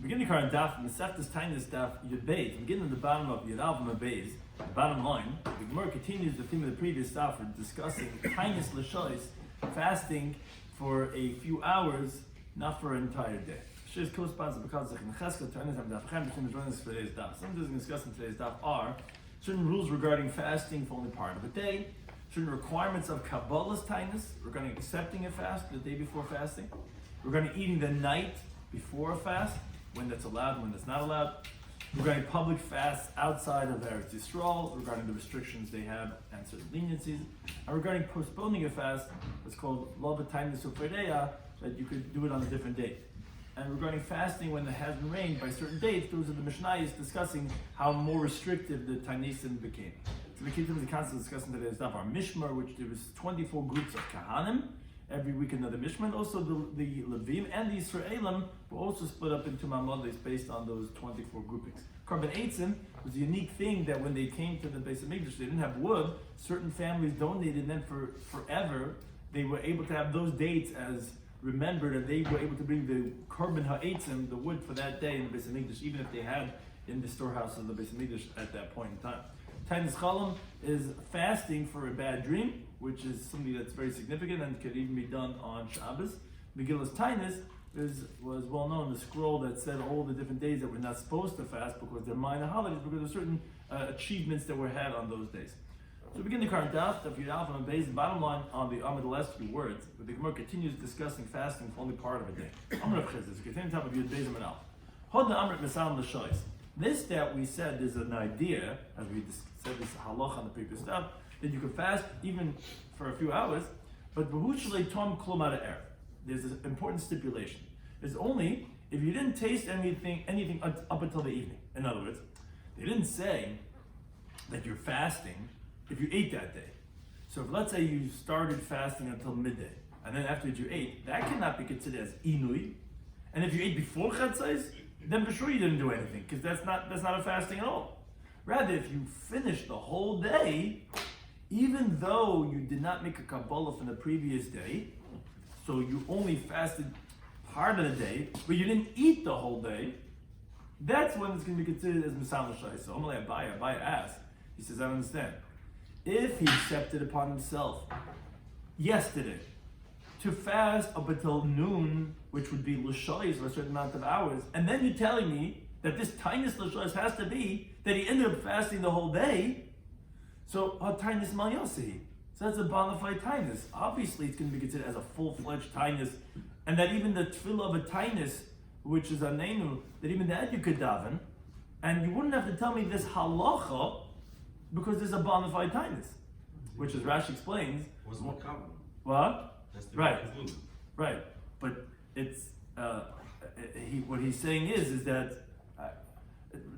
Beginning current Daf, Mesechtas Taanis Daf Yud, beginning at the bottom of Yud Alv Beis, the bottom line, the Gemara continues the theme of the previous Daf for discussing Taanis L'Shois, fasting for a few hours, not for an entire day. Shis corresponds because of Mesechtas Taanis Daf. Between joining us for today's Daf. Some things discussed in today's Daf are certain rules regarding fasting for only part of a day, certain requirements of Kabbalah's Taanis regarding accepting a fast the day before fasting, regarding eating the night before a fast, when that's allowed and when that's not allowed, regarding public fasts outside of Eretz Yisrael, regarding the restrictions they have and certain leniencies, and regarding postponing a fast, it's called Lo B'Taanis U'Fredeya, that you could do it on a different date. And regarding fasting when it hasn't rained by certain dates, those are the Mishnayos discussing how more restrictive the Taanisim became. So we keep them the concept discussing today's Daf, our Mishmar, which there was 24 groups of Kahanim, every week another Mishmar, and also the Levim and the Yisraelim were also split up into Mamodes based on those 24 groupings. Korban Eitzim was a unique thing that when they came to the Beis Hamikdash, they didn't have wood, certain families donated, and then for forever, they were able to have those dates as remembered, and they were able to bring the Korban Ha'etzim, the wood for that day in the Beis Hamikdash, even if they had in the storehouse of the Beis Hamikdash at that point in time. Taanis Chalam is fasting for a bad dream, which is something that's very significant and could even be done on Shabbos. Megillas Taanis was well known, the scroll that said all the different days that we're not supposed to fast because they're minor holidays, because of certain achievements that were had on those days. So we begin the current Daf, Daf Yomi on Beis, the bottom line on the last few words, but the Gemara continues discussing fasting for only part of a day. Amr of Chizis, continue top of Yud Beis and Alf. Hod the Amrit Mesal L'Shois. This that we said is an idea, as we said this halach on the previous stuff, that you can fast even for a few hours, but there's an important stipulation. It's only if you didn't taste anything up until the evening. In other words, they didn't say that you're fasting if you ate that day. So if let's say you started fasting until midday, and then afterwards you ate, that cannot be considered as inui. And if you ate before chatzais, then for sure you didn't do anything, because that's not a fasting at all. Rather, if you finished the whole day, even though you did not make a Kabbalah from the previous day, so you only fasted part of the day, but you didn't eat the whole day, that's when it's going to be considered as Misal L'Shai. So Amalei Abaya asked, he says, I don't understand. If he accepted upon himself yesterday to fast up until noon, which would be L'Shais for a certain amount of hours, and then you're telling me that this Taanis L'Shais has to be that he ended up fasting the whole day, so Taanis Mal Yosi. So that's a bona fide Taanis. Obviously, it's going to be considered as a full-fledged Taanis, and that even the tefillah of a Taanis, which is a Neinu, that even that you could daven, and you wouldn't have to tell me this halacha because there's a bona fide Taanis, which, as Rashi explains, was more common. What? Right, right. But it's what he's saying is that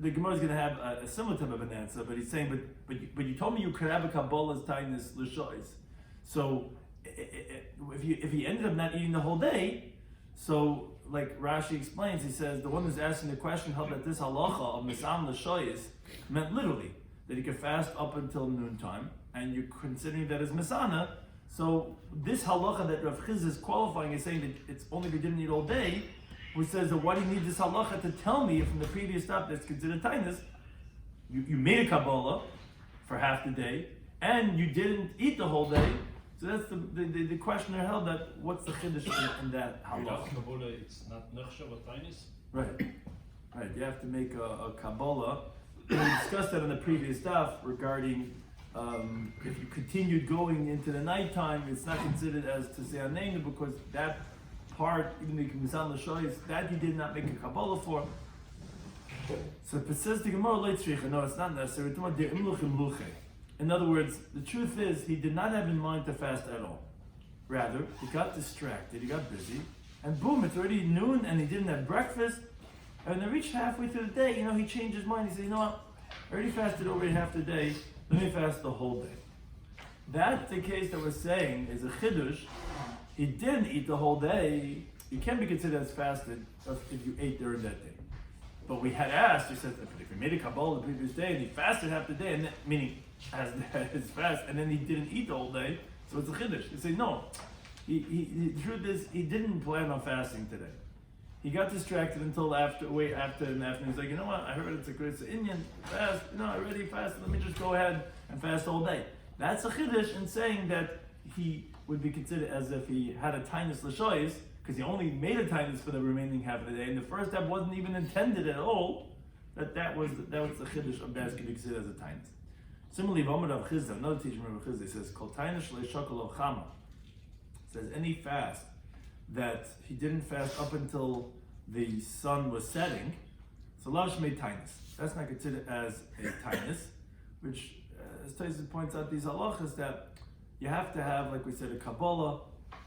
the Gemara is going to have a similar type of an answer. But he's saying, but you told me you could have a Kabbalah's Taanis L'Shois. So if he ended up not eating the whole day, so like Rashi explains, he says the one who's asking the question held that this halacha of Misam L'Shois meant literally that he could fast up until noontime, and you're considering that as Misana. So this halacha that Rav Chiz is qualifying is saying that it's only if you didn't eat all day, which says that why do you need this halacha to tell me from the previous stop that's considered Taanis? You made a Kabbalah for half the day, and you didn't eat the whole day. So that's the questioner held that what's the chiddush in that halacha? Kabbalah, it's not nechshav or Taanis? Right. You have to make a Kabbalah. We discussed that in the previous stuff regarding if you continued going into the nighttime, it's not considered as to say Anenu because that part, even the Misal L'Shois, that you did not make a Kabbalah for. So if it says the Gemara, no, it's not necessary. In other words, the truth is he did not have in mind to fast at all. Rather, he got distracted, he got busy, and boom, it's already noon and he didn't have breakfast. And when they reached halfway through the day, he changed his mind. He said, you know what, I already fasted already half the day, let me fast the whole day. That's the case that we're saying is a chiddush. He didn't eat the whole day. You can't be considered as fasted if you ate during that day. But we had asked, he said, if he made a Kabbalah the previous day and he fasted half the day, and then, meaning as his fast, and then he didn't eat the whole day, so it's a chiddush. You say, no. The truth is, he didn't plan on fasting today. he got distracted until after in the afternoon. He's like, you know what? I heard it's a great Indian fast. I already fasted. Let me just go ahead and fast all day. That's a chiddush in saying that he would be considered as if he had a taanis l'shois, because he only made a taanis for the remaining half of the day, and the first half wasn't even intended at all. That was the chiddush of that could be considered as a taanis. Similarly, Rav Chizda, another teacher of Rav Chizda, says, Kol taanis shleishakal chama. Says any fast that he didn't fast up until the sun was setting, so Lash made taanis. That's not considered as a taanis, which, as Taisa points out, these halachas that you have to have, like we said, a Kabbalah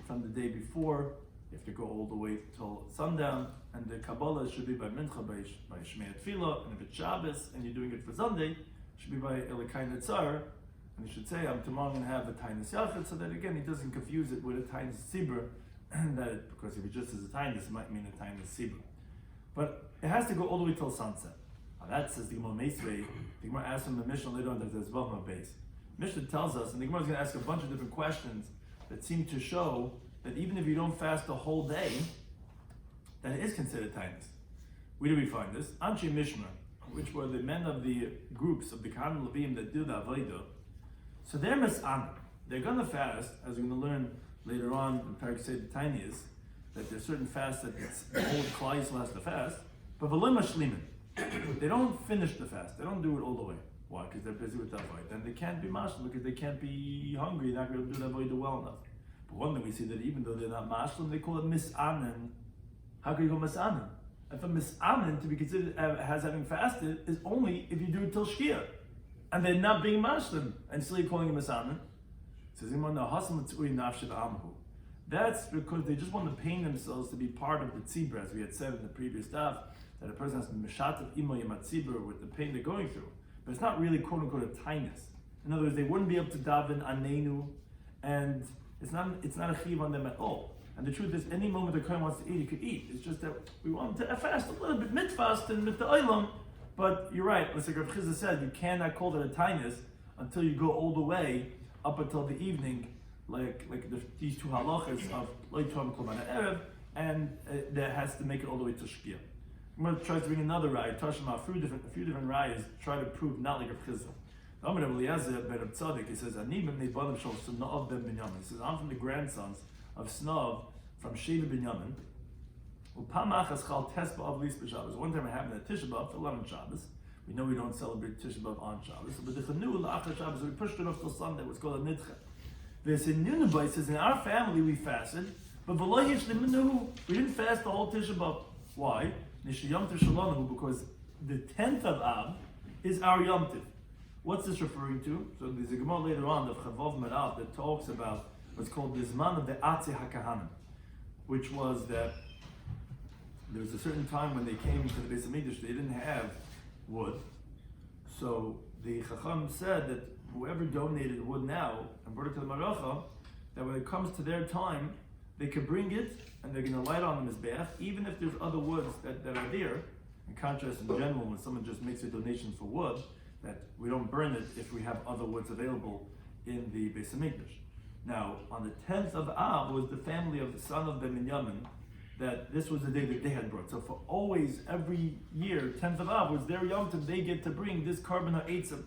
from the day before. You have to go all the way till sundown, and the Kabbalah should be by Mincha, by Shmei Tefillah, and if it's Shabbos and you're doing it for Sunday, it should be by Elikai Netzar, and you should say, I'm tomorrow going to have a Taanis Yachid, so that again, he doesn't confuse it with a Taanis Tzibur, because if it just is a Taanis, it might mean a Taanis Tzibur. But it has to go all the way till sunset. Now that says the Gemara Meisvei. The Gemara asks him the Mishnah later on that there's Vavma base. Mishnah tells us, and the Gemara is going to ask a bunch of different questions that seem to show that even if you don't fast the whole day, that it is considered taanis. Where do we find this? Anshe Mishmar, which were the men of the groups of the Kohanim Levim that do the Avodah. So they're mis'ana. They're going to fast, as we're going to learn later on in Parak Seder Taanis, that there's certain fasts that the whole Klal Yisrael has to fast, but v'lo mashlimin. They don't finish the fast. They don't do it all the way. Why? Because they're busy with that avodah. Then they can't be mashlim because they can't be hungry. They're not going to do that avodah well enough. But one thing we see that even though they're not mashlim, they call it mis'anen. How can you go mis'anen? And for mis'anen to be considered as having fasted is only if you do it till shkia, and they're not being mashlim, and still you're calling it mis'anen. That's because they just want to pain themselves to be part of the tzibur, as we had said in the previous daf, that a person has to mishatev imo yemat tzibur with the pain they're going through. But it's not really quote unquote a taanis. In other words, they wouldn't be able to daven anenu, and it's not a chiv on them at all. And the truth is, any moment the kohen wants to eat, he could eat. It's just that we want him to fast a little bit, mid-fast and mid-oilam. But you're right, as Rabbi Chizda said, you cannot call it a taanis until you go all the way up until the evening, like these two halachas of loy tom korban erev, and that has to make it all the way to shkia. I'm going to try to bring another raya, touch them out a few different rayas, try to prove not like Rabbi Chizda. Amar Rabbi Eliezer ben Reb Tzaddik, he says, Ani ben Nebadim shel Snav ben Binyamin. He says, I'm from the grandsons of Snav from Sheva Binyamin. Upamachas chal tesba of lis b'Shabbos. One time it happened at Tisha B'Av, 11 Shabbos. We know we don't celebrate Tisha B'Av on Shabbos, but the chanu la'achar Shabbos, so we pushed it off till Sunday. It was called a nidcha. He says, in our family we fasted, but we didn't fast the whole Tisha B'Av. Why? Because the 10th of Av is our Yom Tiv. What's this referring to? So there's a Gemara later on of Chavav Merav that talks about what's called the Zman of the Atzi HaKahanim, which was that there was a certain time when they came to the Beis HaMikdash, they didn't have wood. So the Chacham said that whoever donated wood now and brought it to the Maracha, that when it comes to their time, they could bring it and they're going to light on the Mizbeach, even if there's other woods that are there. In contrast, in general, when someone just makes a donation for wood, that we don't burn it if we have other woods available in the Beis HaMikdash. Now, on the 10th of Av was the family of the son of Ben Binyamin, that this was the day that they had brought. So for always, every year, 10th of Av was their Yom Tov, they get to bring this carbon ha'etzim.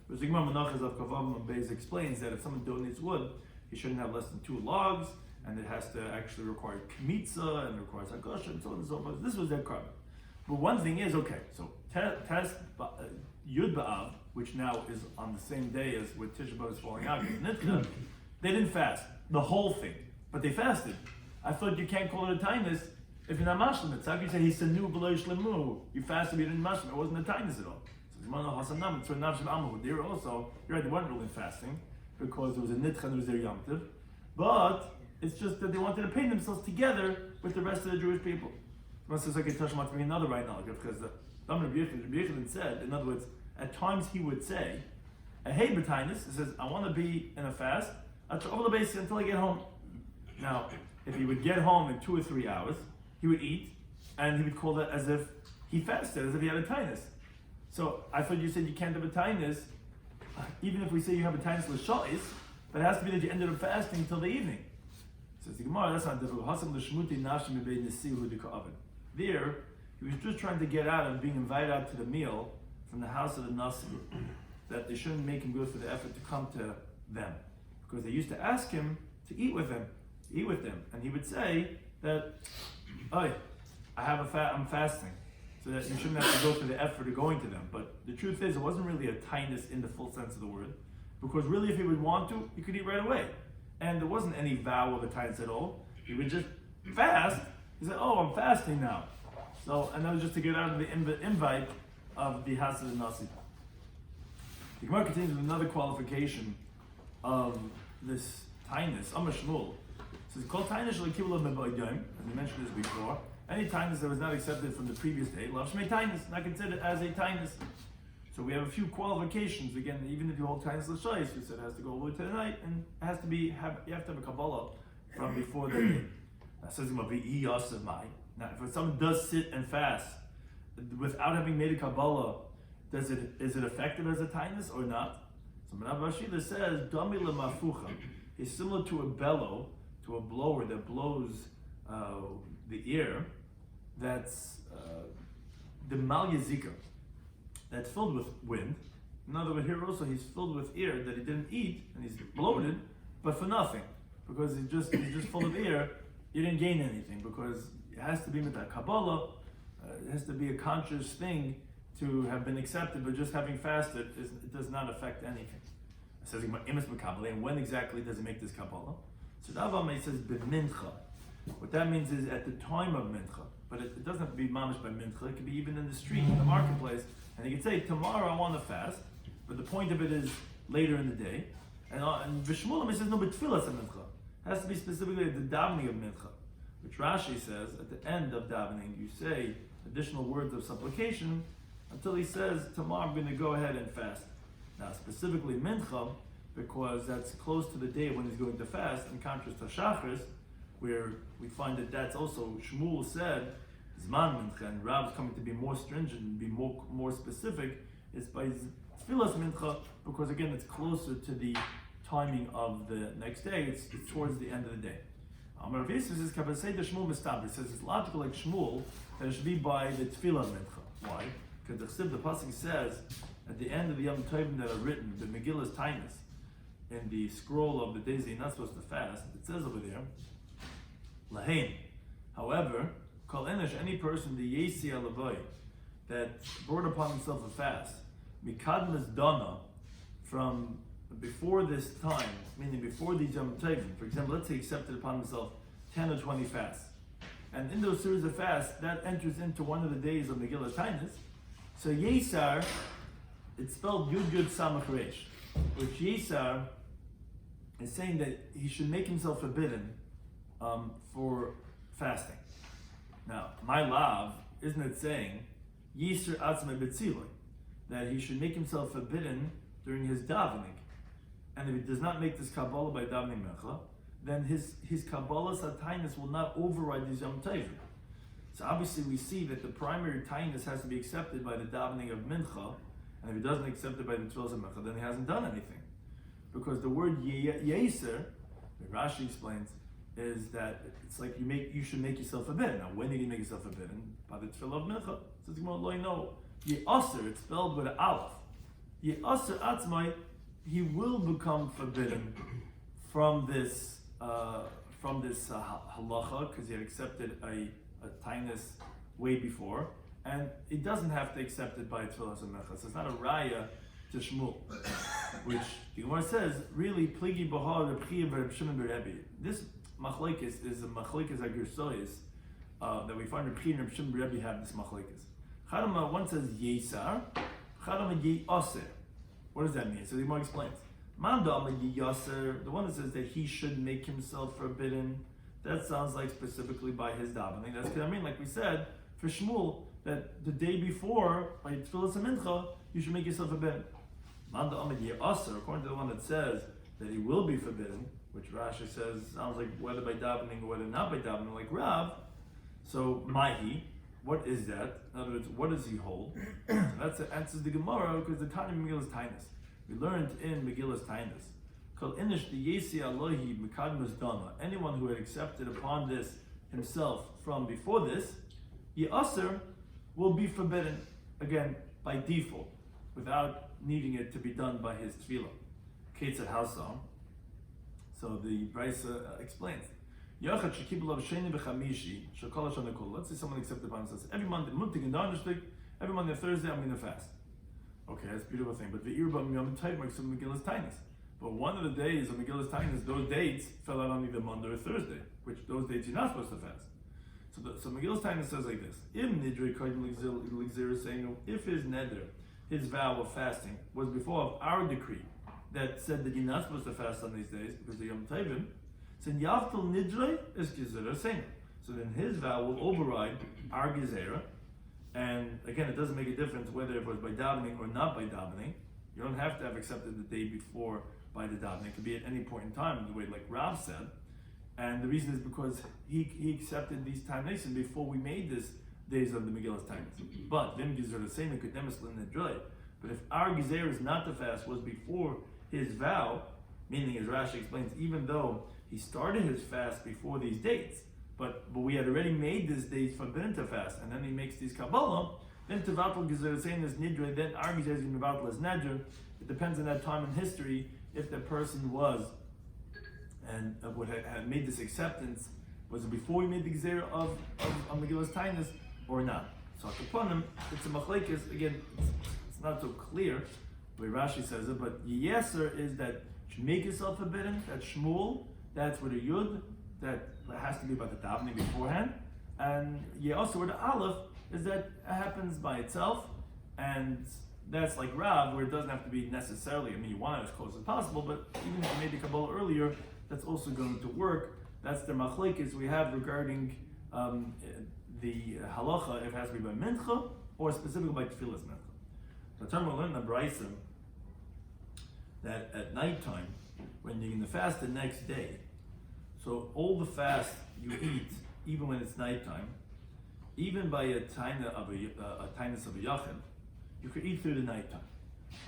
Which the Gemara Menachos of Kavam and Beis explains that if someone donates wood, he shouldn't have less than 2 logs, and it has to actually require kmitza, and requires hakosha, and so on and so forth. This was their carbon. But one thing is, okay, so Yud B'Av, which now is on the same day as with Tisha B'Av is falling out, they didn't fast the whole thing, but they fasted. I thought you can't call it a taanis if you're not mashlim. It's how can you say he senu b'lo shlemu? You fasted, but you didn't mashlim. It wasn't a taanis at all. So there also, you're right, they weren't really fasting because there was a nitcha and there was their yom tiv, but it's just that they wanted to paint themselves together with the rest of the Jewish people. Once says, okay, Tashma, to bring another right now, because the Rabbi Yochanan said, in other words, at times he would say, hey, B'tainis, he says, I want to be in a fast, over the base until I get home. Now, if he would get home in 2 or 3 hours, he would eat, and he would call that as if he fasted, as if he had a taanis. So I thought you said you can't have a taanis, even if we say you have a taanis l'sha'is, but it has to be that you ended up fasting until the evening. Says the Gemara, that's not difficult. there, he was just trying to get out of being invited out to the meal from the house of the Nasi, that they shouldn't make him go through the effort to come to them. Because they used to ask him to eat with them, and he would say that, "Oy, I'm fasting," so that you shouldn't have to go through the effort of going to them. But the truth is, it wasn't really a taanis in the full sense of the word, because really, if he would want to, he could eat right away, and there wasn't any vow of a taanis at all. He would just fast. He said, "Oh, I'm fasting now," so, and that was just to get out of the invite of the house of the Nasi. The Gemara continues with another qualification of this taanis. Amar Shmuel says, "Called taanis l'kibul me'bayim," as we mentioned this before. Any taanis that was not accepted from the previous day, lav shmei taanis, not considered as a taanis. So we have a few qualifications. Again, even if you hold taanis l'shayis, we said it has to go all the way to the night, and it has to be you have to have a kabbalah from before the day. That says now, if someone does sit and fast without having made a kabbalah, is it effective as a taanis or not? So Rabbi Shloimy says, "Dami lemafucha," is similar to a bellow, to a blower that blows the air. That's the mal yazika, that's filled with wind. In other words, here also he's filled with air that he didn't eat, and he's bloated, but for nothing, because he's just full of air. You didn't gain anything, because it has to be with a kabbalah. It has to be a conscious thing to have been accepted, but just having fasted it does not affect anything. It says imas b'kabbalah, and when exactly does it make this kabbalah? So Davamay says b'mincha. What that means is at the time of mincha, but it doesn't have to be mamish by mincha. It could be even in the street, in the marketplace, and you could say tomorrow I want to fast, but the point of it is later in the day. And B'shmuel says no, but tefillas of mincha. It has to be specifically at the davening of mincha, which Rashi says at the end of davening you say additional words of supplication until he says, tomorrow I'm going to go ahead and fast. Now specifically mincha, because that's close to the day when he's going to fast, in contrast to Shachris, where we find that that's also, Shmuel said, Zman mincha, and Rab's coming to be more stringent and be more specific, is by tefillas mincha, because again it's closer to the timing of the next day, it's towards the end of the day. Amar Rav says, Shmuel Mistabri, says it's logical like Shmuel that it should be by the tefillah mincha. Why? Because the pasuk says at the end of the Yom Tovim that are written, the Megillah's Taanis, in the scroll of the days that you're not supposed to fast, it says over there, Lahain. However, Kol Enish, any person, the Yesi Alavoi, that brought upon himself a fast, Mikadmas Dana, from before this time, meaning before these Yom Tovim, for example, let's say he accepted upon himself 10 or 20 fasts, and in those series of fasts, that enters into one of the days of Megillah's Taanis. So Yesar, it's spelled Yud Yud Samach Reish, which Yesar is saying that he should make himself forbidden for fasting. Now, my lav, isn't it saying Yisr Atzmai Betziloi, that he should make himself forbidden during his davening? And if he does not make this Kabbalah by davening Mincha, then his Kabbalah Taanis will not override his Yom Tovim. So obviously we see that the primary Taanis has to be accepted by the davening of Mincha, and if he doesn't accept it by the Tefillas of Mincha, then he hasn't done anything. Because the word Yeser, Rashi explains, is that it's like you should make yourself forbidden. Now when did you make yourself forbidden? By the Tefillah of Mincha. Says no. Ye'aser, it's spelled with an aleph. Ye'aser atzmai, he will become forbidden from this halacha, because he had accepted a taanis way before, and he doesn't have to accept it by Tefillah Mincha. So it's not a raya to Shmuel, which the Gemara says really pligi bahar Reb Chiya Reb Shimon Rebbe. This machlekes is a machlekes agirsois that we find Reb Chiya and Reb Shimon Rebbe have this machlekes. Chadama, one says Yesar, Chadama Ye'aser. What does that mean? So the Gemara explains. Mandama Ye'aser, the one that says that he should make himself forbidden, that sounds like specifically by his davening. That's because like we said, for Shmuel, that the day before, by Tefillas Mincha, you should make yourself forbidden. Manda Amid Ye'aser, according to the one that says that he will be forbidden, which Rashi says sounds like whether by davening or whether not by davening, like Rav. So Mahi, what is that? In other words, what does he hold? So that's the answer to the Gemara, because the Tanya Megillah's Taanis. We learned in Megillah's Taanis, Kol Inish the Yesi Alohi Mikadmas Dana. Anyone who had accepted upon this himself from before this, Yasser will be forbidden, again, by default, without needing it to be done by his tefillah. Ketzad Hasa. So the Brisa explains. Let's say someone accepted by himself. Every Monday, every Monday and Thursday, I'm going to fast. Okay, that's a beautiful thing. But the Taanis. But one of the days of Megillah's Taanis, those dates fell out on either Monday or Thursday, which those dates you're not supposed to fast. So Megillah's Taanis says like this: if his neder, his vow of fasting, was before our decree that said that you're not supposed to fast on these days because they're Yom Tovim, then Yaftal Nidrei is Gezerah Seinu. So then his vow will override our Gezerah. And again, it doesn't make a difference whether it was by davening or not by davening. You don't have to have accepted the day before by the davening. It could be at any point in time, the way like Rav said. And the reason is because he accepted these Taanis before we made this days of the Megillah's Taanis. But Vim Gezerah Seinu Kedemis L'Nidrei. But if our Gezerah is not to fast was before his vow, meaning as Rashi explains, even though he started his fast before these dates, but we had already made this date forbidden to fast, and then he makes these Kabbalah, then Tevatel Gezerah Seinu is Nidre, then our Gezerah is Mevatel as Nedr. It depends on that time in history if the person was and had made this acceptance, was it before he made the Gezerah of Megillah's Taanis or not? So upon him, it's a machlekes. Again, it's not so clear the way Rashi says it, but Yeser is that you make yourself forbidden, that Shmuel, that's with a Yud, that has to be by the davening beforehand, and Yeser with the Aleph is that it happens by itself, and that's like Rav, where it doesn't have to be necessarily, you want it as close as possible, but even if you made the Kabbalah earlier, that's also going to work. That's the machlekes we have regarding the halacha, if it has to be by mincha, or specifically by tefillas mincha. So Tom will learn in the Brisa that at nighttime, when you're going to fast the next day, so all the fast you eat, even when it's nighttime, even by a taanis of a yachid, you could eat through the nighttime.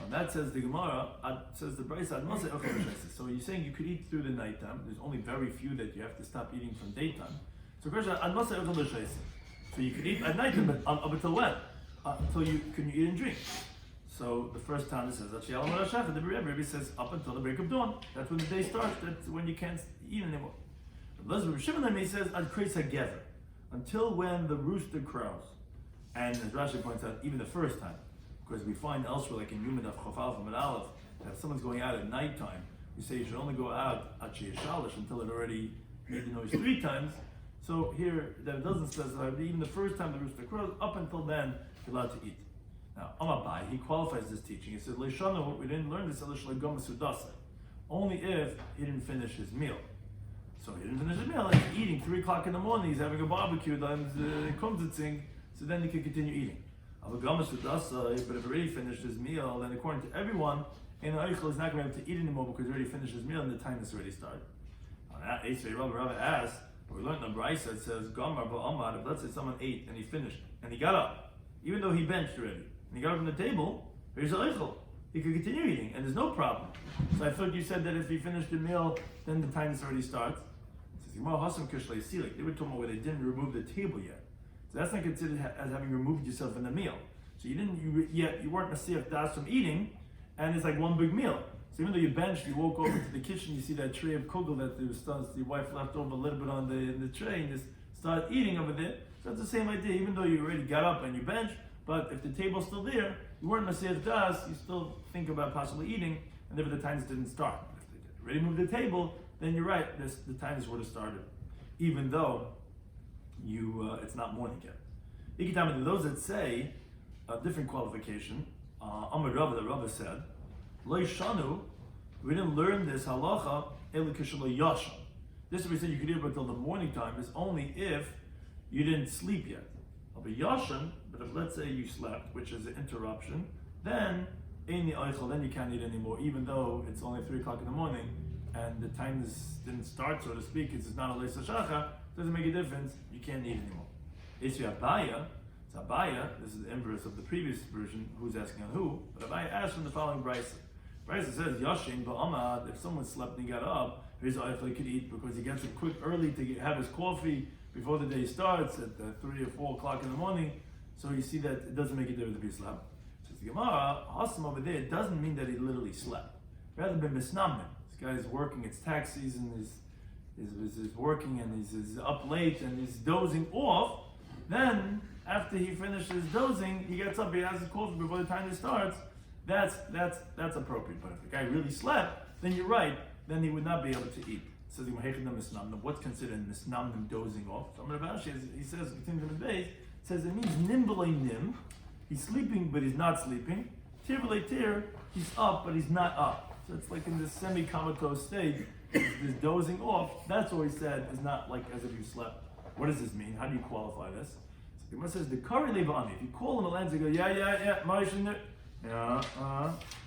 And that says the Gemara, says the Brisa. So you're saying you could eat through the nighttime. There's only very few that you have to stop eating from daytime. So so you could eat at nighttime, but up until when? Until you can eat and drink. So the first time it says that the Rebbe says up until the break of dawn. That's when the day starts. That's when you can't eat anymore. Rabbi Shloimy says ad kreis hagever, until when the rooster crows. And as Rashi points out, even the first time, because we find elsewhere, like in Yomid of Chafal from Aleph, that if someone's going out at nighttime, we say you should only go out at Shalish until it already made the noise 3 times. So here, that doesn't specify, but even the first time the rooster crows, up until then, you're allowed to eat. Now, Amabai, he qualifies this teaching. He says, Leishana, we didn't learn this, only if he didn't finish his meal. So he didn't finish his meal, like eating 3 o'clock in the morning, he's having a barbecue, then so then he can continue eating. But if he already finished his meal, then according to everyone, he's not going to be able to eat anymore because he already finished his meal and the time has already started. Rabbi asked, we learned in the Brisa, it says, if let's say someone ate and he finished, and he got up, even though he benched already, and he got up from the table, he's a eichel. He could continue eating, and there's no problem. So I thought you said that if he finished the meal, then the time already starts. It says, they were talking about where they didn't remove the table yet. So that's not considered as having removed yourself in the meal. So you weren't Masiyach Das from eating, and it's like one big meal. So even though you benched, you woke over to the kitchen, you see that tray of kugel that your wife left over a little bit on the tray, and just start eating over there. So that's the same idea. Even though you already got up and you benched, but if the table's still there, you weren't Masiyach Das, you still think about possibly eating, and therefore the times didn't start. If they already moved the table, then you're right, the times would have started, even though it's not morning yet. Ikitama, those that say a different qualification, Amar Rava, the Rava said, Lo Shanu, we didn't learn this halacha, Ela Kishalo Yashan. This is we said you could eat up until the morning time, is only if you didn't sleep yet. But Yashan, but if let's say you slept, which is an interruption, then then you can't eat anymore, even though it's only 3 o'clock in the morning and the time didn't start, so to speak. It's not a leisa shacha. Doesn't make a difference. You can't eat anymore. It's Abaya. It's Abaya. This is the inverse of the previous version. Who's asking on who? But Abaya asks from the following brisa. Brisa says Yashin ba'amad. If someone slept and he got up, his he could eat because he gets up quick early to have his coffee before the day starts at 3 or 4 o'clock in the morning. So you see that it doesn't make a difference if he slept. Says the Gemara, Hasam over there, it doesn't mean that he literally slept. Rather than misnamnin. This guy is working, it's tax season, he's working and he's up late and he's dozing off. Then, after he finishes dozing, he gets up, he has his coffee before the time starts. That's appropriate. But if the guy really slept, then you're right, then he would not be able to eat. Says what's considered misnamnim, dozing off? So he says, says it means nim, he's sleeping but he's not sleeping. Tir v'lei tir, he's up but he's not up. So it's like in this semi-comatose state, this dozing off. That's what he said is not like as if you slept. What does this mean? How do you qualify this? So the Gemara says the kari levani. If you call him a lens, you go yeah,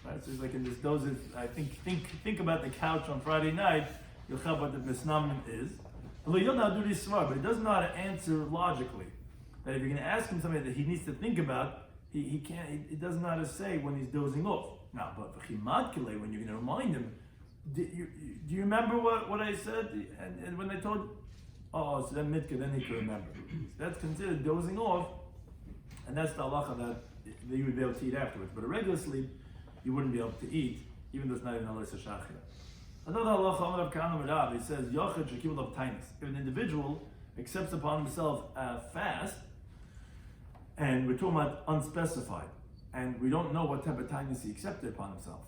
right. So it's like in this dozes. I think about the couch on Friday night. You'll have what the misnamim is. But he doesn't know how to answer logically. That if you're going to ask him something that he needs to think about, he can't. He doesn't know how to say when he's dozing off. Now, but when you're going to remind him, do you remember what I said? And when I told you, oh, so then mitka, then he can remember. So that's considered dozing off, and that's the halacha that you would be able to eat afterwards. But a regular sleep, you wouldn't be able to eat, even though it's not even a shachir. Another halacha, he says, if an individual accepts upon himself a fast, and we're talking about unspecified, and we don't know what type of taanis he accepted upon himself.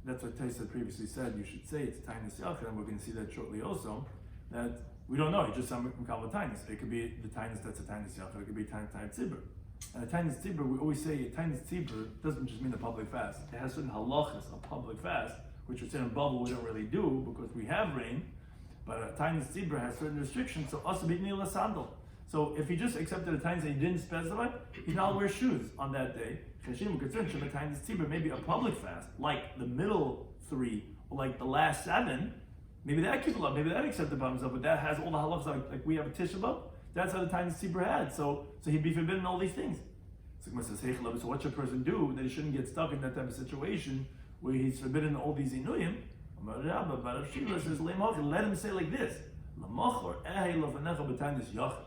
That's what Taisa previously said. You should say it's taanis yachid, and we're going to see that shortly also. That we don't know. He just some call taanis. It could be the taanis that's a taanis yachid. It could be taanis tzibur. And a taanis tzibur, we always say a taanis tzibur doesn't just mean a public fast. It has certain halachas, a public fast, which we say in bubble we don't really do because we have rain. But a taanis tzibur has certain restrictions. So also b'nei la sandal. So if he just accepted a taanis and he didn't specify, he's not wear shoes on that day. Maybe a public fast, like the middle 3 or like the last 7, maybe that could love, maybe that accepted by himself, but that has all the halachas like we have a Tisha B'Av. That's how the Taanis Tzibur had. So he'd be forbidden all these things. So what should a person do that he shouldn't get stuck in that type of situation where he's forbidden all these inuyim? Says, let him say like this.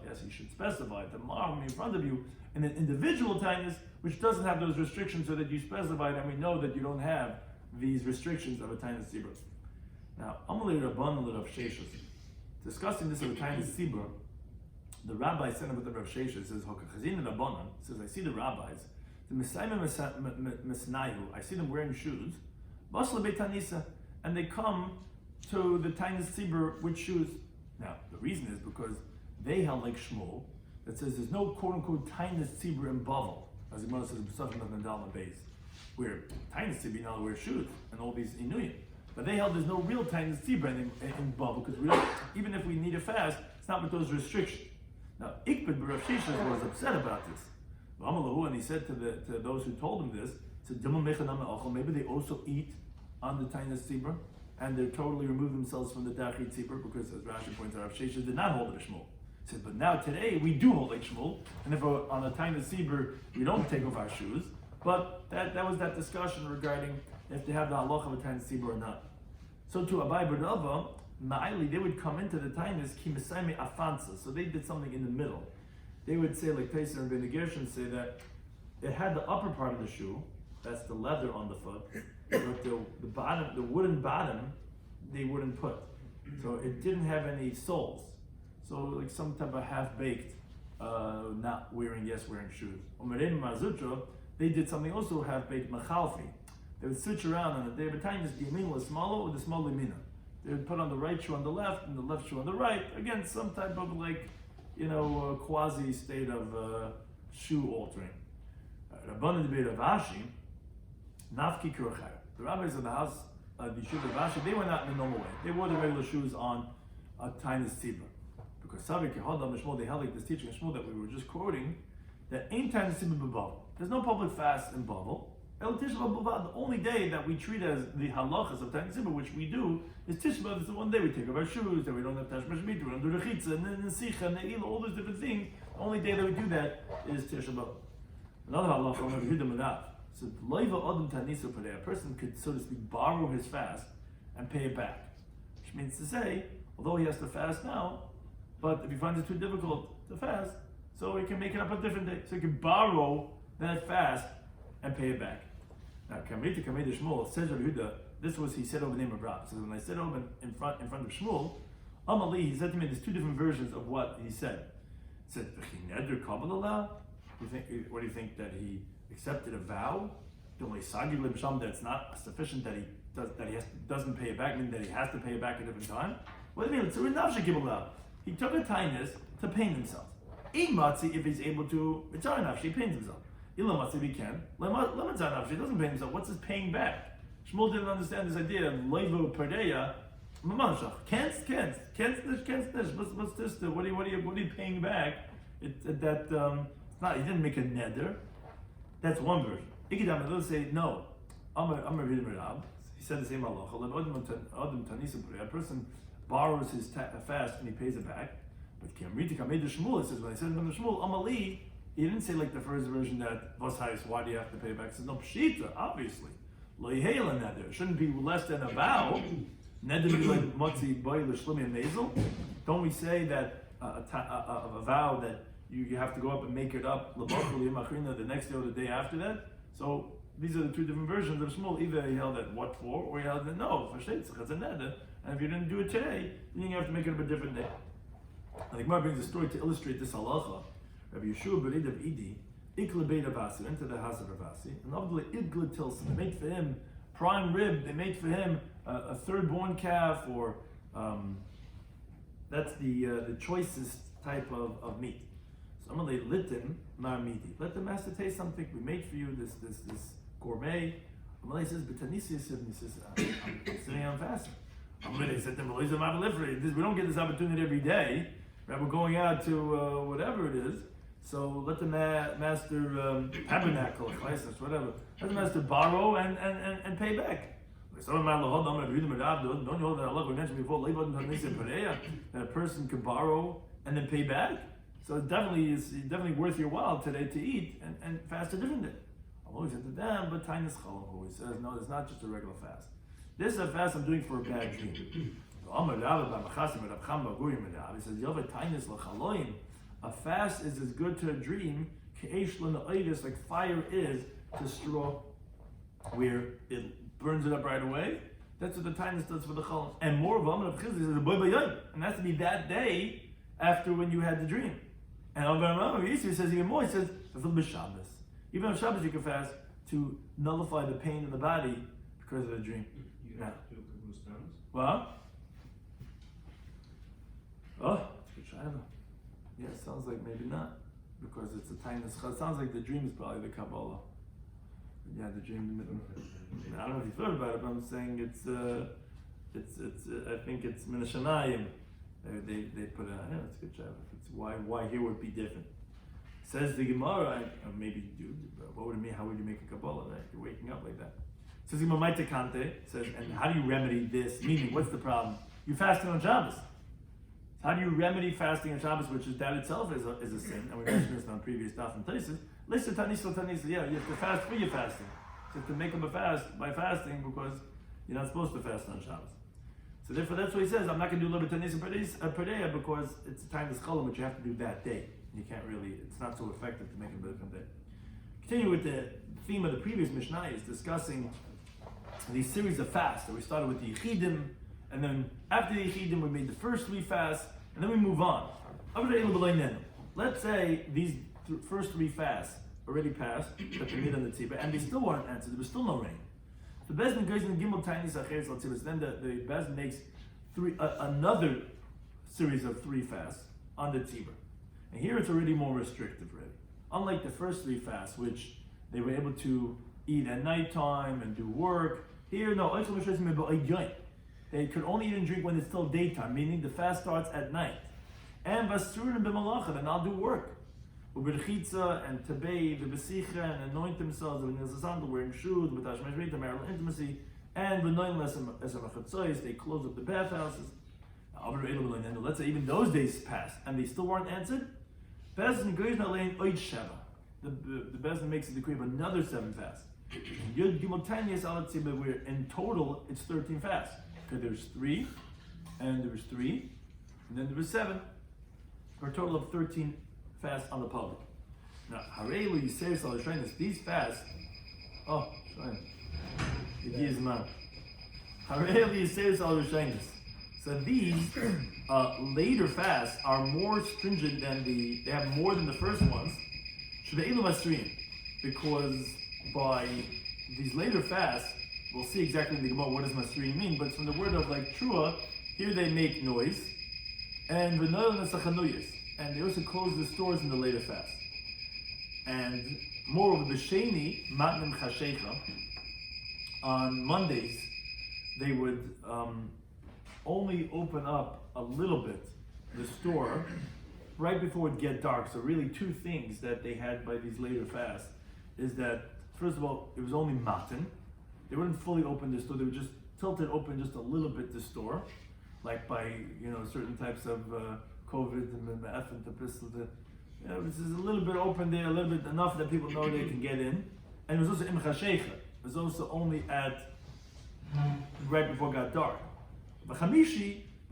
Yes, he should specify tomorrow in front of you in an individual taanis which doesn't have those restrictions, so that you specified, and we know that you don't have these restrictions of a taanis tzibur. Now, Amalei Rabbanan Rav Sheshes, discussing this of a taanis tzibur, the rabbi said about the Rav Sheshes, says, Hokachazin Rabbanan, says, I see the rabbis, the Mesayim Mesnayu, I see them wearing shoes, Basla Beitanisa, and they come to the taanis tzibur with shoes. Now, the reason is because they held like Shmuel, that says there's no quote-unquote taanis tzibur in Bavel, as the Gemara says, "B'sachim of Nadal base," where taanis tzibur now wear shoes and all these inuyim. But they held there's no real taanis tzibur in Bavel because we don't. Even if we need a fast, it's not with those restrictions. Now, Ikbid Rav Sheshes was upset about this. And he said to those who told him this, said, maybe they also eat on the taanis tzibur and they totally remove themselves from the dachi tzibur because, as Rashi points out, Rav Sheshes did not hold it a Shmuel. He said, but now today we do hold like Shmuel, and if on a taanis tzibur we don't take off our shoes. But that was that discussion regarding if they have the halacha of a taanis tzibur or not. So to Abai B'Rava, Ma'ali, they would come into the taanis ki mesayme afansa. So they did something in the middle. They would say, like Taisa and Ben Gershon say that it had the upper part of the shoe, that's the leather on the foot, but the bottom, the wooden bottom, they wouldn't put. So it didn't have any soles. So like some type of half-baked, not wearing shoes. Umarim Mazutra, they did something also half-baked machalfi. They would switch around on the day of a taanis, the yamin was smaller or the small yamina. They would put on the right shoe on the left and the left shoe on the right. Again, some type of quasi state of shoe altering. Rabbanan debate of Ashi, nafki kurchay. The rabbis of the house, the yeshiva of Ashi, they were not in the normal way. They wore the regular shoes on a taanis tzibur. Because Savik Yehoda Mishmol, they held like this teaching in Shmuel that we were just quoting, that ain't taanis tzibur b'Bavel. There's no public fast in Bavel. The only day that we treat as the halachas of taanis tzibur, which we do, is Tisha B'Av. It's the one day we take off our shoes, that we don't have tashmash meat, we don't do rechitza, and then sicha, and ne'ilah, all those different things. The only day that we do that is Tisha B'Av. Another halacha, Rabbi Yehuda Madav. So, loiva adam tanisu for a person could, so to speak, borrow his fast and pay it back. Which means to say, although he has to fast now, But if he finds it too difficult to fast, so he can make it up a different day. So he can borrow that fast and pay it back. Now, Kamrita Shmuel says Rabbi Yehuda, this was he said over the name of Rab. So when I said over in front of Shmuel, Amali, he said to me, there's two different versions of what he said. He said, what do you think, that he accepted a vow? That it's not sufficient that he doesn't pay it back, meaning that he has to pay it back a different time? What do you mean? He took a taanis to paint himself. If he's able to, he paints himself. If he can, he doesn't pay himself. What's his paying back? Shmuel didn't understand this idea of leivu perdeya. What's this? What are you paying back? He didn't make a neder. That's one version. They'll say no. He said the same halacha. A person borrows his fast and he pays it back. But Shmuel, it says, when I said to Shmuel, Amali, he didn't say like the first version that why do you have to pay back? He says no pshita, obviously. Lo yehela neder. It shouldn't be less than a vow. Neder be like matzi boy l'shlomi mazel. Don't we say that a vow that you have to go up and make it up the next day or the day after that? So these are the two different versions of Shmuel. Either he held at what for, or he held that no, for sheitzach, it's a neder. And if you didn't do it today, then you have to make it up a different day. And the Gemara brings a story to illustrate this halacha. Rabbi Yeshua bereid of Idi, ikle beit Avasi, into the house of Avasi, and Avdule idgle tilson. They made for him prime rib. They made for him a third-born calf, or that's the choicest type of meat. So I'm going to lit him marmiti. Let the master taste something. We made for you this gourmet. Amalei says, "But he says, I'm sitting on fasting." Amalei said to him, "We don't get this opportunity every day. Right? We're going out to whatever it is. So let the master tabernacle, whatever. Let the master borrow and pay back." Don't you hold that Allah we mentioned before that a person can borrow and then pay back? So it's definitely worth your while today to eat and fast a different day. I've always said to them, but Taanis Daf always says, no, it's not just a regular fast. This is a fast I'm doing for a bad dream. He says, a fast is as good to a dream, like fire is to straw, where it burns it up right away. That's what the Taanis does for the chalom. And more of them, and that's to be that day after when you had the dream. And he says even more, he says, even on Shabbos you can fast to nullify the pain in the body because of the dream. You have to do Kabbalah stones? What? Oh, it's a good shayla. Yeah, it sounds like maybe not. Because it's a Taanis. It sounds like the dream is probably the Kabbalah. Yeah, the dream. I don't know if you thought about it, but I'm saying it's I think it's Minashanayim. They put it on. Yeah, it's a good job. It's why here would be different. Says the Gemara, maybe you do. What would it mean? How would you make a Kabbalah? Right? You're waking up like that. Says Gemara Kante says, and how do you remedy this? Meaning, what's the problem? You're fasting on Shabbos. How do you remedy fasting on Shabbos, which is that itself is a sin? And we mentioned this on previous Daf and places. Listen, Taanis, yeah, you have to fast for your fasting. So you have to make up a fast by fasting because you're not supposed to fast on Shabbos. So therefore, that's what he says. I'm not going to do Levi Taanis and Perdea because it's a time of Cholim, which you have to do that day. You can't really, it's not so effective to make it a different day. Continue with the theme of the previous Mishnah is discussing these series of fasts. So we started with the Yechidim, and then after the Yechidim, we made the first 3 fasts, and then we move on. Let's say these first 3 fasts already passed, that they made on the tzibah, and they still weren't answered. There was still no rain. The Bezdin goes in Gimel Taanis Acheres L'Tzibah. Then the Bezdin makes another series of 3 fasts on the tzibah. And here it's already more restrictive, really. Unlike the first 3 fasts, which they were able to eat at nighttime and do work. Here, no, they could only eat and drink when it's still daytime, meaning the fast starts at night. And Vasurin b'malachim, and I'll do work. Uberchitza and Tabei, the Besicha, and anoint themselves with Nilzasandal, wearing shoes, with Ashmashvita, marital intimacy, and V'noin as a machatzois, they close up the bathhouses. Let's say even those days passed and they still weren't answered. Bezdin goes na lein oid sheva. The Bezdin makes a decree of another 7 fasts. Yud Gimel Taanis al tzibah, where in total it's 13 fasts. Because there's 3, and there was 3, and then there was 7. for a total of 13 fasts on the public. Now, Harelu Yisrael Sal Yishrenis, these fasts, Harelu Yisrael Sal Yishrenis. So these later fasts are more stringent than they have more than the first ones. Shve'ilu Masriim, because by these later fasts, we'll see exactly in the Gemara what does Masriim mean, but it's from the word of like Trua, here they make noise, and and they also close the stores in the later fast. And moreover, B'Sheni, Matnim Chashecha, on Mondays, they would only open up a little bit the store right before it would get dark. So really two things that they had by these later fasts is that, first of all, it was only matin. They wouldn't fully open the store, they would just tilt it open just a little bit the store, like by certain types of COVID and the F and the pistol. This is a little bit open there, a little bit enough that people know they can get in. And it was also im chashecha. It was also only at right before it got dark. But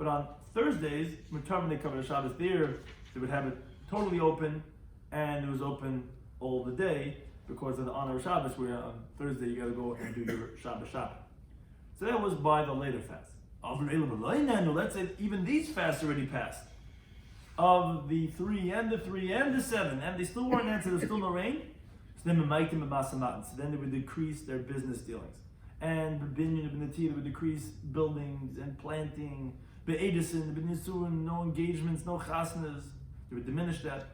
on Thursdays, when they cover the Shabbos there, they would have it totally open, and it was open all the day because of the honor of Shabbos, where on Thursday you got to go and do your Shabbos shopping. So that was by the later fast. Let's say even these fasts already passed. Of the 3 and the 3 and the 7, and they still weren't answered, there's still no rain. So then they would decrease their business dealings. And the binyan of the would decrease buildings and planting. Be'edison, b'nisuin, no engagements, no chasnas. They would diminish that.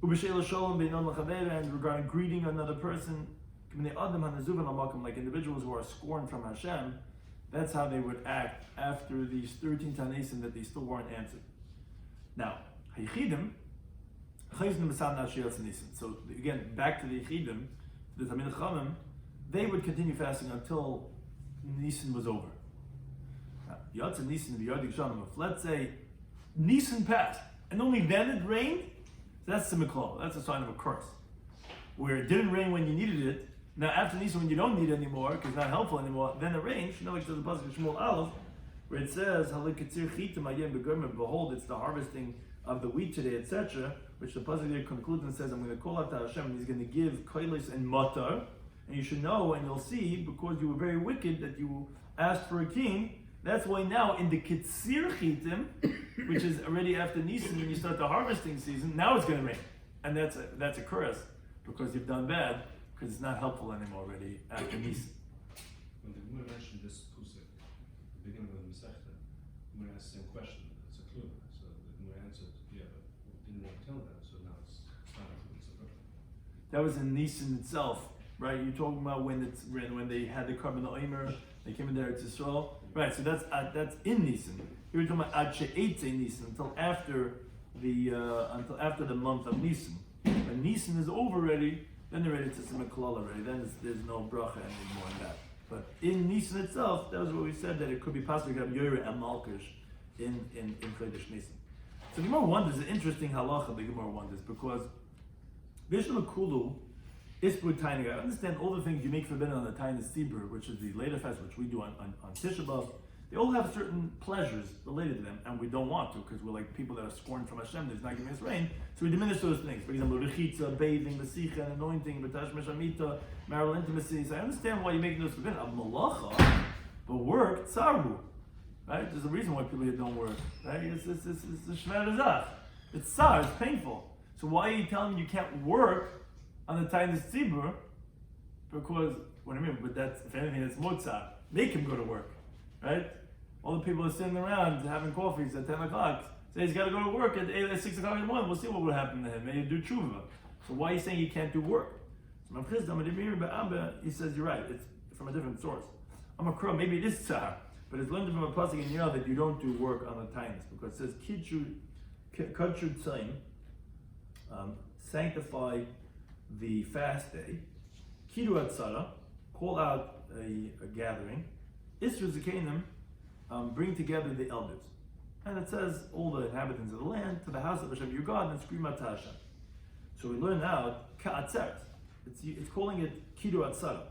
And regarding greeting another person, like individuals who are scorned from Hashem, that's how they would act after these 13 Taanis that they still weren't answered. Now, so again, back to the Yechidim, the Talmidei Chachamim, they would continue fasting until Nisan was over. Now, let's say Nisan passed, and only then it rained, that's Simiklo, that's a sign of a curse. Where it didn't rain when you needed it, now after Nisan when you don't need it anymore, because it's not helpful anymore, then it rains. Like there's a pasuk in Shmuel Aleph, where it says, behold, it's the harvesting of the wheat today, etc., which the pasuk there concludes and says, I'm going to call out to Hashem, and He's going to give koilis and matar, and you should know, and you'll see, because you were very wicked, that you asked for a king. That's why now in the Kitzir Chitim, which is already after Nisan, when you start the harvesting season, now it's going to rain. And that's a curse, because you've done bad, because it's not helpful anymore already after Nisan. When the Gemara mentioned this pusik, the beginning of the Masechta, the Gemara asked the same question. It's a clue. So the Gemara answered, yeah, but we didn't want to tell that, so now it's not a clue, it's a clue. That was in Nisan itself, right? You're talking about when they had the carbon oimer, they came in there to Yisrael. Right, so that's in Nisan. You were talking about Ad She'etze Nisan, until after the month of Nisan. When Nisan is over already, then they're ready to submit Kalal already. Then there's no bracha anymore in that. But in Nisan itself, that was what we said, that it could be possible to have Yoyer and Malkish in Chodesh Nisan. So the Gemara wonders, an interesting halacha the Gemara wonders, because Vishnu Kulu Isbud Tainig. I understand all the things you make forbidden on the Taanis Daf, which is the later fast, which we do on Tisha B'Av. They all have certain pleasures related to them, and we don't want to, because we're like people that are scorned from Hashem, that's not giving us rain, so we diminish those things. For example, Rechitza, bathing, Mesicha, anointing, B'tash Meshamita, marital intimacy. So I understand why you're making those forbidden. Of Malacha, but work, Tzaru. Right? There's a reason why people here don't work. Right? It's the Shver Zach. It's Tsar, it's painful. So why are you telling me you can't work on the Taanis Daf? Because, what do I mean? But that's, if anything, that's Motzah. Make him go to work. Right? All the people are sitting around having coffees at 10 o'clock. Say he's got to go to work at 6 o'clock in the morning. We'll see what will happen to him. Maybe do tshuva. So why are you saying he can't do work? So he says, you're right. It's from a different source. I'm a crow. Maybe it is tzar. But it's learned from a pasuk in Yommi that you don't do work on the Taanis. Because it says, Kachud Tzayin, sanctify the fast day. Kidu Atzara, call out a gathering. Isra Zekanim, bring together the elders. And it says, all the inhabitants of the land, to the house of Hashem your God, and scream out to Hashem. So we learn now, Ka'atzeres. It's calling it Kidu Atzara.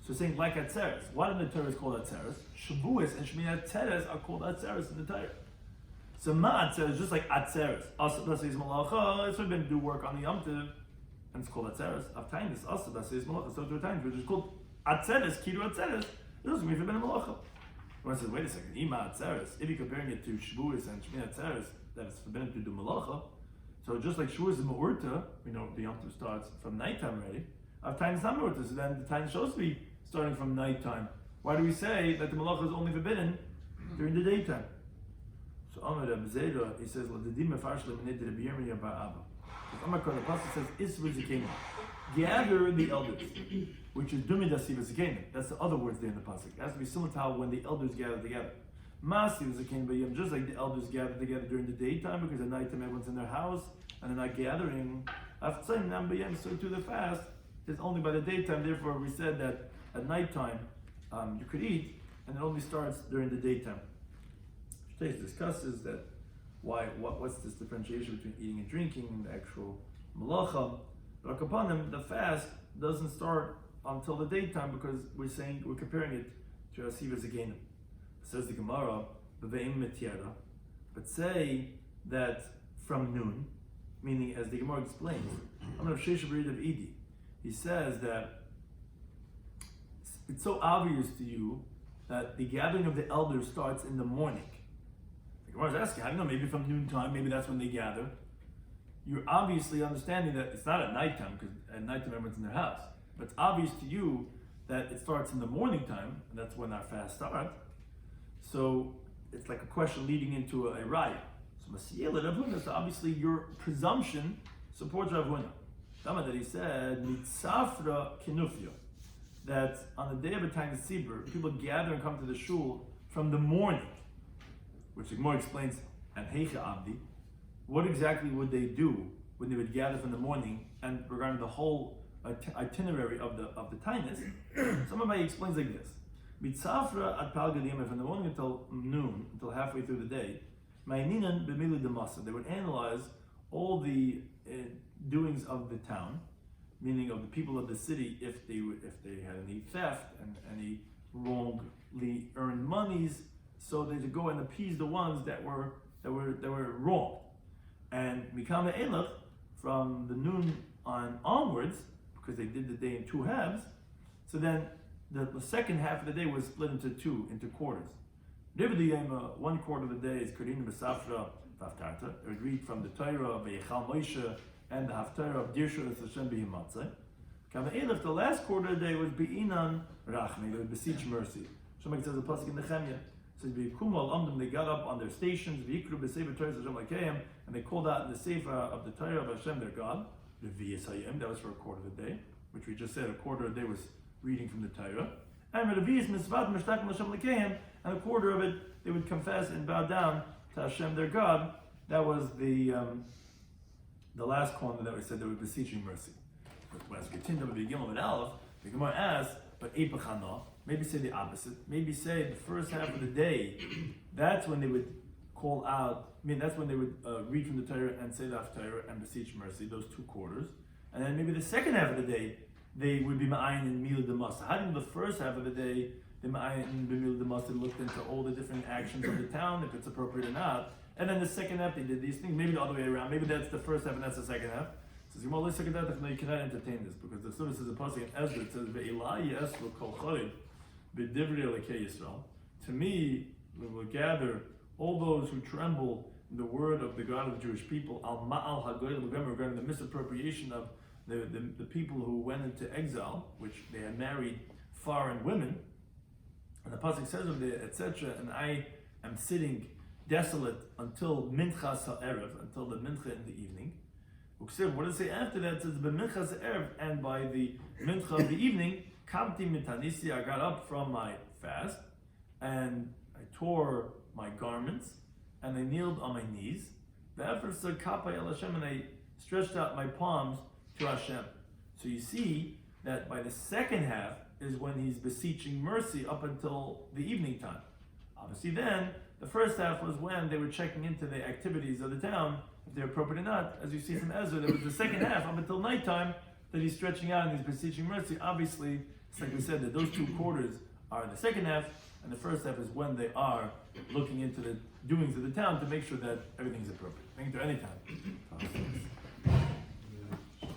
So saying like Atzeres. Why did the Torah is called Atzeres? Shavuos and Shmini Atzeres are called Atzeres in the Torah. So ma'atzeres is just like atzeres. Also, b'asayis malacha, it's forbidden to do work on the Yom Tov, and it's called atzeres. Of Taanis, also b'asayis malacha, so to Taanis, which is called atzeres, kiru atzeres. It doesn't mean forbidden malacha. One says, wait a second, ima atzeres. If you're comparing it to Shavuos and Shmini atzeres, that it's forbidden to do malacha. So just like Shavuos is ma'urta, we know the Yom Tov starts from nighttime already. Of Taanis is not ma'urta, so then the time is supposed to be starting from nighttime. Why do we say that the malacha is only forbidden during the daytime? So Amar Rabbi Zera, he says, "L'dedim mefarsh le'minei Rabbi Yirmiyah bar Abba." Amar Kol, the pasuk says, "Isru zikenim." Gather the elders, which is dumi dasiva zikenim. That's the other words there in the pasuk. It has to be similar to how when the elders gather together. Masiv zikenim b'yom, just like the elders gather together during the daytime, because at nighttime everyone's in their house and they're not gathering. Aftzayim nam b'yom, so to the fast is only by the daytime. Therefore, we said that at nighttime you could eat, and it only starts during the daytime. Shteish discusses that what's this differentiation between eating and drinking and the actual malacha. But upon them, the fast doesn't start until the daytime because we're comparing it to Asiva Zegenim. Says the Gemara, B've'im Metiera, but say that from noon, meaning as the Gemara explains, I'm going to Sheish B'rid of Idi. He says that it's so obvious to you that the gathering of the elders starts in the morning. The Gemara is asking, I don't know, maybe from noontime, maybe that's when they gather. You're obviously understanding that it's not at nighttime, because at nighttime everyone's in their house. But it's obvious to you that it starts in the morning time, and that's when our fast starts. So it's like a question leading into a raya. So Masiyela Rav Huna, so obviously your presumption supports Rav Huna. That he said, Mitzafra Kinufya, that on the day of a Taanis Sibur, people gather and come to the shul from the morning, which the Gemara explains, and Heicha Abdi, what exactly would they do when they would gather from the morning, and regarding the whole itinerary of the Taanis, somebody explains like this. Mitzafra at Pal Gadiyim, from the morning until noon, until halfway through the day, Ma'ininan b'mili demasa, they would analyze all the doings of the town, meaning of the people of the city, if they had any theft and any wrongly earned monies, so they would go and appease the ones that were wrong. And Mikama Elach, from the noon onwards, because they did the day in two halves, so then the second half of the day was split into quarters. One quarter of the day is Karina B'Safra V'Haftarta. It would read from the Torah of V'Yechal Moshe and the Haftarah of Dirshu and Hashem B'Himatzah. Kama Elif, the last quarter of the day was Be'inan Rachmi, they would beseech mercy. Shemach says a pasuk in Nehemiah. It says V'Yikumal Amdim, they got up on their stations, V'Yikru B'Sefer Torah Hashem L'Keim, and they called out in the Sefer of the Torah of Hashem their God, V'Yis Hayim, that was for a quarter of the day, which we just said a quarter of the day was reading from the Torah. And V'Yis Mitzvat Mishtakim Hashem L'Keim, and a quarter of it they would confess and bow down to Hashem their God. That was the last corner that we said they were beseeching mercy. But as we continue to begin with Aleph, the Gemara asks, but Eipachana, maybe say the opposite. Maybe say the first half of the day, that's when they would call out, that's when they would read from the Torah and say the Haftarah and beseech mercy, those 2 quarters. And then maybe the second half of the day, they would be Ma'ayin and Mila Demasa. How did the first half of the day, the Ma'ayin and Mila Demasa looked into all the different actions of the town, if it's appropriate or not. And then the second half, they did these things, maybe the other way around. Maybe that's the first half and that's the second half. Says, no, you cannot entertain this, because the Surah says a pasuk in Ezra, it says, Ve'ilai yesru kol chorid b'divrei Elokei Yisrael. To me, we will gather all those who tremble in the word of the God of the Jewish people, al ma'al hagoyim, regarding the misappropriation of the people who went into exile, which they had married foreign women. And the pasuk says of the etc. And I am sitting desolate until minchas ha'erev, until the mincha in the evening. What does it say after that? It says b'minchas ha'erev, and by the mincha of the evening, kamti mitanisi, I got up from my fast, and I tore my garments, and I kneeled on my knees. The effort said kapai el Hashem, and I stretched out my palms to Hashem. So you see that by the second half is when he's beseeching mercy up until the evening time. Obviously then, the first half was when they were checking into the activities of the town, if they're appropriate or not. As you see from Ezra, there was the second half up until nighttime that he's stretching out and he's beseeching mercy. Obviously, it's like we said, that those 2 quarters are the second half, and the first half is when they are looking into the doings of the town to make sure that everything's appropriate. Thank you, anytime.